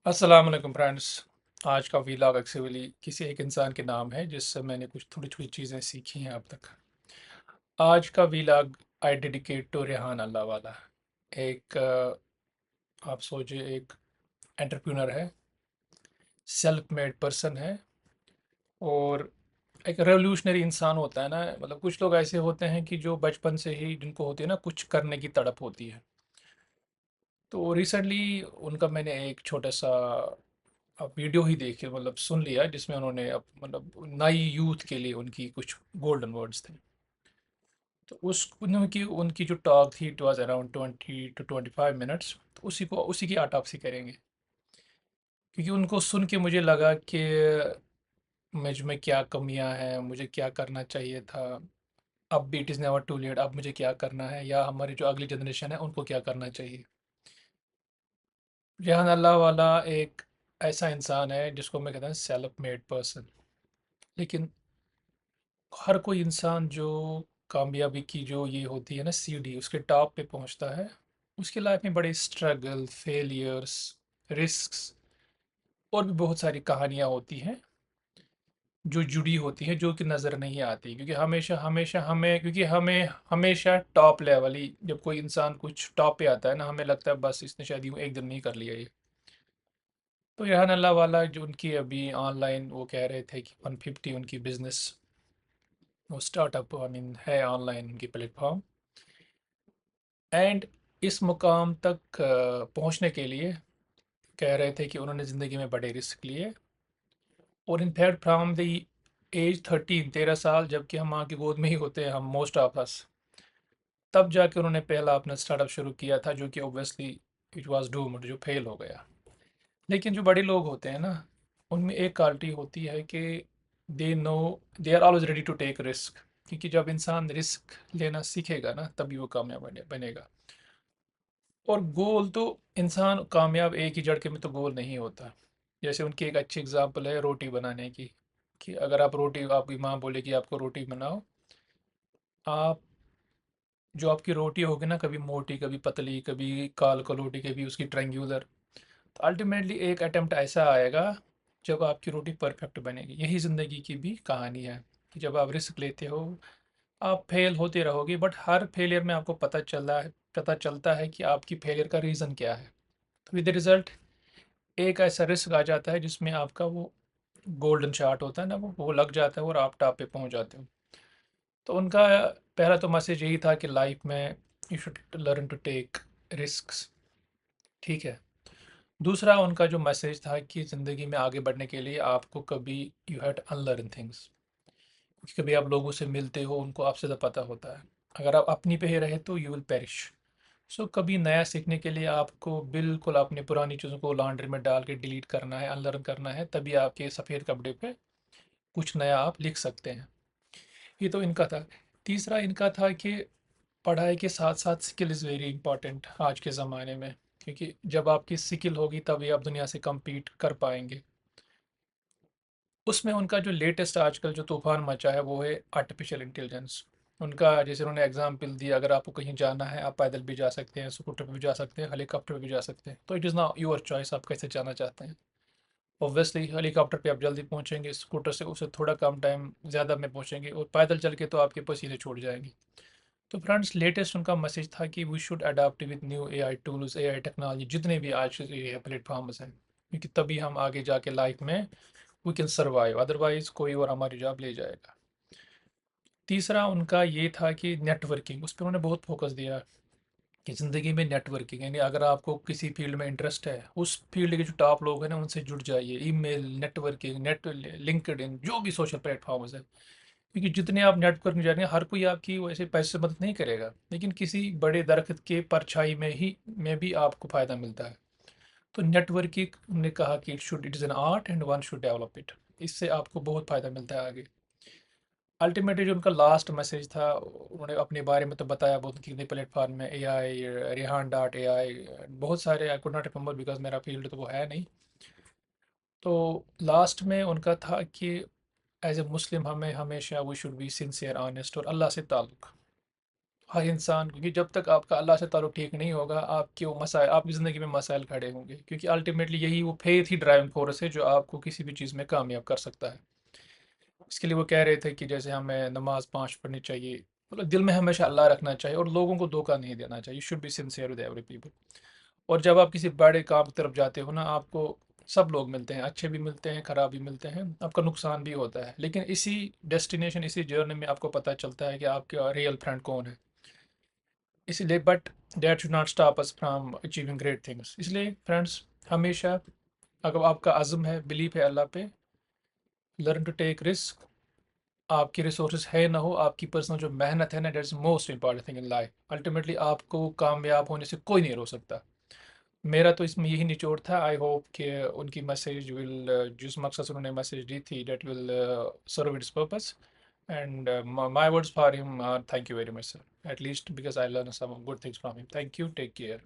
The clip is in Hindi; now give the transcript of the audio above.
अस्सलाम वालेकुम फ्रेंड्स। आज का वीलॉग एक्चुअली किसी एक इंसान के नाम है जिससे मैंने कुछ थोड़ी थोड़ी चीज़ें सीखी हैं अब तक। आज का vlog I dedicate to Rehan Allahwala. एक आप सोचिए, एक एंटरप्रेन्योर है, सेल्फ मेड पर्सन है, और एक रेवोल्यूशनरी इंसान होता है ना। मतलब कुछ लोग ऐसे होते हैं कि जो बचपन से ही जिनको होती है ना कुछ करने की तड़प होती है। तो रिसेंटली उनका मैंने एक छोटा सा वीडियो ही देखी, मतलब सुन लिया, जिसमें उन्होंने मतलब नई यूथ के लिए उनकी कुछ गोल्डन वर्ड्स थे। तो उस उनकी उनकी जो टॉक थी, it was around 20 to 25 minutes. तो उसी की ऑटोप्सी करेंगे, क्योंकि उनको सुन के मुझे लगा कि मुझ में क्या कमियां हैं, मुझे क्या करना चाहिए था। अब भी it is never too late, अब मुझे क्या करना है, या हमारी जो अगली जनरेशन है उनको क्या करना चाहिए। रेहान अल्लाह वाला एक ऐसा इंसान है जिसको मैं कहता हूँ सेल्फ मेड पर्सन। लेकिन हर कोई इंसान जो कामयाबी की जो ये होती है ना सीढ़ी, उसके टॉप पे पहुंचता है, उसकी लाइफ में बड़े स्ट्रगल, फेलियर्स, रिस्क्स और भी बहुत सारी कहानियां होती हैं जो जुड़ी होती हैं, जो कि नज़र नहीं आती, क्योंकि हमेशा हमेशा हमें क्योंकि हमें हमेशा टॉप लेवल ही, जब कोई इंसान कुछ टॉप पे आता है ना, हमें लगता है बस इसने शायद यूँ एक दिन नहीं कर लिया ये। तो रेहान अल्लाह वाला जो उनकी अभी ऑनलाइन वो कह रहे थे कि 150 उनकी बिजनेस, वो स्टार्टअप आई मीन है ऑनलाइन उनकी प्लेटफॉर्म। एंड इस मुकाम तक पहुंचने के लिए कह रहे थे कि उन्होंने ज़िंदगी में बड़े रिस्क लिए। और इनफैक्ट फ्राम द एज 13 13 साल, जबकि हम माँ की गोद में ही होते हैं हम मोस्ट ऑफ अस, तब जाके उन्होंने पहला अपना स्टार्टअप शुरू किया था, जो कि ऑब्वियसली इट वाज डूम्ड, जो फेल हो गया। लेकिन जो बड़े लोग होते हैं ना, उनमें एक क्वालिटी होती है कि they know, they are always ready to take risk. क्योंकि जब इंसान रिस्क लेना सीखेगा ना, तभी वो कामयाब बनेगा। और गोल तो, इंसान कामयाब एक ही झटके में तो गोल नहीं होता। जैसे उनकी एक अच्छी एग्जांपल है रोटी बनाने की, कि अगर आप रोटी, आपकी माँ बोले कि आपको रोटी बनाओ, आप जो आपकी रोटी होगी ना, कभी मोटी, कभी पतली, कभी काल कलोटी, कभी उसकी ट्रायंगुलर, तो अल्टीमेटली एक अटेम्प्ट ऐसा आएगा जब आपकी रोटी परफेक्ट बनेगी। यही ज़िंदगी की भी कहानी है, कि जब आप रिस्क लेते हो, आप फेल होते रहोगे, बट हर फेलियर में आपको पता चलता है कि आपकी फेलियर का रीज़न क्या है। तो विद द रिज़ल्ट एक ऐसा रिस्क आ जाता है जिसमें आपका वो गोल्डन शार्ट होता है ना, वो लग जाता है और आप टॉप पे पहुंच जाते हो। तो उनका पहला तो मैसेज यही था कि लाइफ में you should learn to take risks. ठीक है। दूसरा उनका जो मैसेज था कि ज़िंदगी में आगे बढ़ने के लिए आपको कभी you have to unlearn things. कभी आप लोगों से मिलते हो, उनको आपसे ज़्यादा पता होता है। अगर आप अपनी पे ही रहे तो यू विल पेरिश। सो कभी नया सीखने के लिए आपको बिल्कुल अपनी पुरानी चीज़ों को लॉन्ड्री में डाल के डिलीट करना है, अनलर्न करना है, तभी आपके सफ़ेद कपड़े पे कुछ नया आप लिख सकते हैं। ये तो इनका था। तीसरा इनका था कि पढ़ाई के साथ साथ स्किल इज़ वेरी इंपॉर्टेंट आज के ज़माने में, क्योंकि जब आपकी स्किल होगी तभी आप दुनिया से compete कर पाएंगे। उसमें उनका जो लेटेस्ट आजकल जो तूफान मचा है वो है आर्टिफिशियल इंटेलिजेंस। उनका जैसे उन्होंने एग्जाम्पल दिया, अगर आपको कहीं जाना है, आप पैदल भी जा सकते हैं, स्कूटर पे भी जा सकते हैं, हेलीकॉप्टर पे भी जा सकते हैं, तो इट इज़ ना योर चॉइस आप कैसे जाना चाहते हैं। ऑब्वियसली हेलीकॉप्टर पे आप जल्दी पहुंचेंगे, स्कूटर से उससे थोड़ा कम टाइम ज़्यादा में पहुंचेंगे, और पैदल चल के तो आपके पसीने छूट जाएंगे। तो फ्रेंड्स, लेटेस्ट उनका मैसेज था कि we should adapt with new AI tools, AI technology, जितने भी आज ये प्लेटफॉर्म्स हैं, क्योंकि तभी हम आगे जाके लाइफ में वी कैन सर्वाइव, अदरवाइज कोई और हमारी जॉब ले जाएगा। तीसरा उनका ये था कि नेटवर्किंग, उस पर उन्होंने बहुत फोकस दिया, कि ज़िंदगी में नेटवर्किंग, यानी अगर आपको किसी फील्ड में इंटरेस्ट है, उस फील्ड के जो टॉप लोग हैं ना, उनसे जुड़ जाइए। ईमेल, नेटवर्किंग, लिंक्डइन, जो भी सोशल प्लेटफॉर्म्स है, क्योंकि जितने आप नेटवर्क में जाएंगे, हर कोई आपकी वैसे पैसे से मदद नहीं करेगा, लेकिन किसी बड़े दरख्त के परछाई में भी आपको फ़ायदा मिलता है। तो नेटवर्किंग ने कहा कि it is an art and one should develop it. इससे आपको बहुत फ़ायदा मिलता है आगे। अल्टीमेटली जो उनका लास्ट मैसेज था, उन्होंने अपने बारे में तो बताया बहुत, कितने प्लेटफॉर्म में ए आई, रेहान डॉट ए आई, बहुत सारे, I could not remember because मेरा फील्ड तो वो है नहीं। तो लास्ट में उनका था कि एज ए मुस्लिम हमें हमेशा we should be sincere, honest, और अल्लाह से ताल्लुक़। हर इंसान, क्योंकि जब तक आपका अल्लाह से ताल्लुक़ ठीक नहीं होगा, आपके वो मसाइल, आपकी ज़िंदगी में मसाइल खड़े होंगे, क्योंकि अल्टीमेटली यही वो फेथ ही ड्राइविंग फोर्स है जो आपको किसी भी चीज़ में कामयाब कर सकता है। इसके लिए वो कह रहे थे कि जैसे हमें नमाज 5 पढ़नी चाहिए, मतलब दिल में हमेशा अल्लाह रखना चाहिए और लोगों को धोखा नहीं देना चाहिए। You should be sincere with every people. और जब आप किसी बड़े काम की तरफ जाते हो ना, आपको सब लोग मिलते हैं, अच्छे भी मिलते हैं, खराब भी मिलते हैं, आपका नुकसान भी होता है, लेकिन इसी डेस्टिनेशन, इसी जर्नी में आपको पता चलता है कि आपका रियल फ्रेंड कौन है। इसलिए but that should not stop us from achieving great things. इसलिए फ्रेंड्स, हमेशा अगर आपका अज़्म है, बिलीव है अल्लाह पे, लर्न टू टेक रिस्क। आपकी रिसोर्सेज है ना हो, आपकी पर्सनल जो मेहनत है ना, that is most important thing in life. Ultimately आपको कामयाब होने से कोई नहीं रोक सकता। मेरा तो इसमें यही निचोड़ था। आई होप कि उनकी मैसेज विल, जिस मकसद से उन्होंने मैसेज दी थी, that will serve its purpose. And my words for him, thank you very much sir, at least because I learn some good things from him. Thank you, take care.